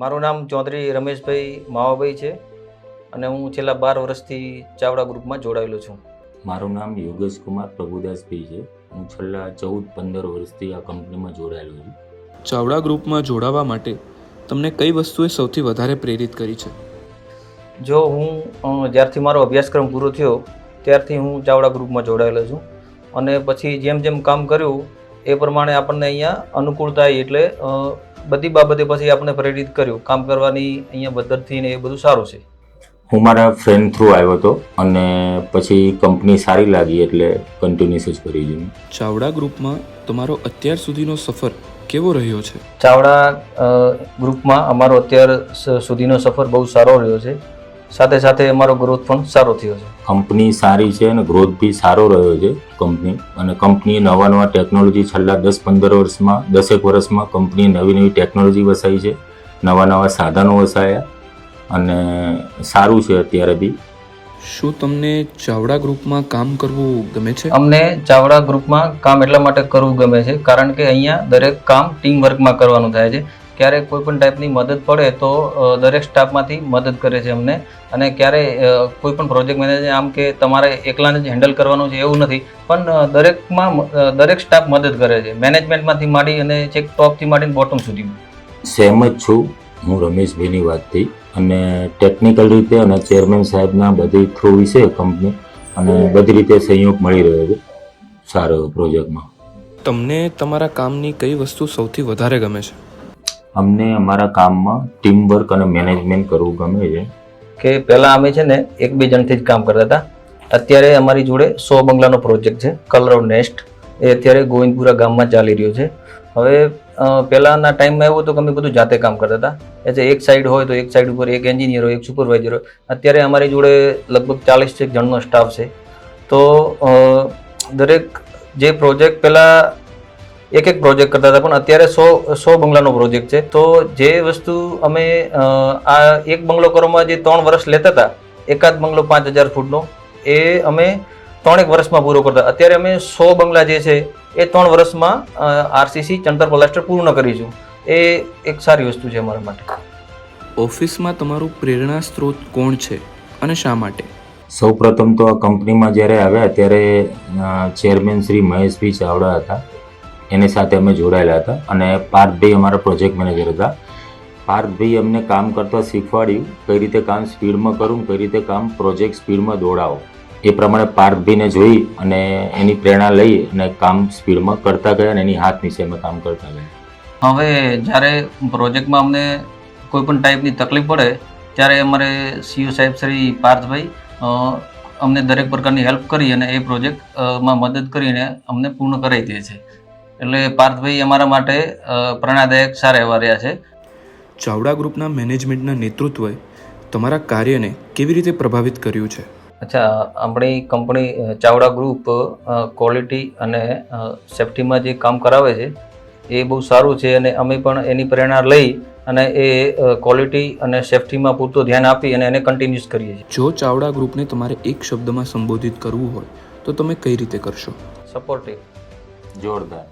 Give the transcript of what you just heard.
મારું નામ ચૌધરી રમેશભાઈ માવાભાઈ છે અને હું છેલ્લા 12 વર્ષથી ચાવડા ગ્રુપમાં જોડાયેલો છું. મારું નામ યોગેશ કુમાર પ્રભુદાસભાઈ છે. હું છેલ્લા 14-15 વર્ષથી આ કંપનીમાં જોડાયેલો છું. ચાવડા ગ્રુપમાં જોડાવા માટે તમને કઈ વસ્તુએ સૌથી વધારે પ્રેરિત કરી છે? જો હું જ્યારથી મારો અભ્યાસક્રમ પૂરો થયો ત્યારથી હું ચાવડા ગ્રુપમાં જોડાયેલો છું અને પછી જેમ જેમ કામ કર્યું એ પ્રમાણે આપણને અહીંયા અનુકૂળતા આવી એટલે બધી બાબતે પછી આપણે પ્રેરિત કર્યું કામ કરવાની અહીંયા પદ્ધતિ ને એ બધું સારું છે. હું મારા ફ્રેન્ડ થ્રુ આવ્યો હતો અને પછી કંપની સારી લાગી એટલે કન્ટિન્યુઅસ જ કરી છે. ચાવડા ગ્રુપમાં તમારો અત્યાર સુધીનો સફર કેવો રહ્યો છે? ચાવડા ગ્રુપમાં અમારો અત્યાર સુધીનો સફર બહુ સારો રહ્યો છે. સાથે સાથે અમારો ગ્રોથ પણ સારો થયો છે. કંપની સારી છે અને ગ્રોથ બી સારો રહ્યો છે કંપની. અને કંપનીએ નવા ટેકનોલોજી છેલ્લા 10-15 વર્ષમાં કંપનીએ નવી ટેકનોલોજી વસાવી છે, નવા સાધનો વસાયા અને સારું છે અત્યારે બી. શું તમને ચાવડા ગ્રુપમાં કામ કરવું ગમે છે? અમને ચાવડા ગ્રુપમાં કામ એટલા માટે કરવું ગમે છે કારણ કે અહીંયા દરેક કામ ટીમ વર્કમાં કરવાનું થાય છે. ક્યારેક કોઈ પણ ટાઈપની મદદ પડે તો દરેક સ્ટાફમાંથી મદદ કરે છે અમને. અને ક્યારે કોઈ પણ પ્રોજેક્ટ મેનેજર આમ કે તમારે એકલાને જ હેન્ડલ કરવાનું છે એવું નથી, પણ દરેક સ્ટાફ મદદ કરે છે, મેનેજમેન્ટમાંથી માંડી અને છેક ટોપથી માંડીને બોટમ સુધી. સેમ જ છું હું રમેશભાઈની વાતથી. અને ટેકનિકલ રીતે અને ચેરમેન સાહેબના બધી થ્રુ વિશે કંપની અને બધી રીતે સહયોગ મળી રહ્યો છે સારો પ્રોજેક્ટમાં. તમને તમારા કામની કઈ વસ્તુ સૌથી વધારે ગમે છે? અમને અમારા કામમાં ટીમ વર્ક અને મેનેજમેન્ટ કરવું ગમે છે. કે પહેલાં અમે છે ને 1-2 જણથી જ કામ કરતા હતા. અત્યારે અમારી જોડે 100 બંગલાનો પ્રોજેક્ટ છે કલરવ નેસ્ટ. એ અત્યારે ગોવિંદપુરા ગામમાં ચાલી રહ્યો છે. હવે પહેલાંના ટાઈમમાં એવું હતું કે અમે બધું જાતે કામ કરતા હતા. એટલે એક સાઈડ હોય તો એક સાઈડ ઉપર એક એન્જિનિયર હોય, એક સુપરવાઇઝર હોય. અત્યારે અમારી જોડે લગભગ 40 જણનો સ્ટાફ છે. તો દરેક જે પ્રોજેક્ટ પહેલાં એક પ્રોજેક્ટ કરતા હતા પણ અત્યારે 100 બંગલાનો પ્રોજેક્ટ છે. તો જે વસ્તુ અમે આ એક બંગલો કરવામાં જે 3 વર્ષ લેતા હતા, એકાદ બંગલો 5000 ફૂટનો, એ અમે 3 વર્ષમાં પૂરો કરતા. અત્યારે અમે 100 બંગલા જે છે એ 3 વર્ષમાં આરસીસી ચણતર પ્લાસ્ટર પૂર્ણ કરીશું. એ એક સારી વસ્તુ છે અમારા માટે. ઓફિસમાં તમારું પ્રેરણા સ્ત્રોત કોણ છે અને શા માટે? સૌપ્રથમ તો આ કંપનીમાં જ્યારે આવ્યા ત્યારે ચેરમેન શ્રી મહેશભાઈ ચાવડા હતા, એની સાથે અમે જોડાયેલા હતા. અને પાર્થભાઈ અમારા પ્રોજેક્ટ મેનેજર હતા. પાર્થભાઈ અમને કામ કરતાં શીખવાડ્યું કઈ રીતે કામ સ્પીડમાં કરવું, કઈ રીતે કામ પ્રોજેક્ટ સ્પીડમાં દોડાવો. એ પ્રમાણે પાર્થભાઈને જોઈ અને એની પ્રેરણા લઈ અને કામ સ્પીડમાં કરતા ગયા અને એની હાથ નીચેમાં કામ કરતા ગયા. હવે જ્યારે પ્રોજેક્ટમાં અમને કોઈ પણ ટાઈપની તકલીફ પડે ત્યારે અમારે સીઓ સાહેબ શ્રી પાર્થભાઈ અમને દરેક પ્રકારની હેલ્પ કરી અને એ પ્રોજેક્ટમાં મદદ કરીને અમને પૂર્ણ કરાવી દે છે. એટલે પાર્થભાઈ અમારા માટે પ્રેરણાદાયક સારા એવા રહ્યા છે. ચાવડા ગ્રુપના મેનેજમેન્ટના નેતૃત્વએ તમારા કાર્યને કેવી રીતે પ્રભાવિત કર્યું છે? અચ્છા, આપણી કંપની ચાવડા ગ્રુપ ક્વોલિટી અને સેફ્ટીમાં જે કામ કરાવે છે એ બહુ સારું છે અને અમે પણ એની પ્રેરણા લઈ અને એ ક્વોલિટી અને સેફ્ટીમાં પૂરતું ધ્યાન આપી અને એને કન્ટિન્યુઅસ કરીએ છીએ. જો ચાવડા ગ્રુપને તમારે એક શબ્દમાં સંબોધિત કરવું હોય તો તમે કઈ રીતે કરશો? સપોર્ટિવ. જોરદાર.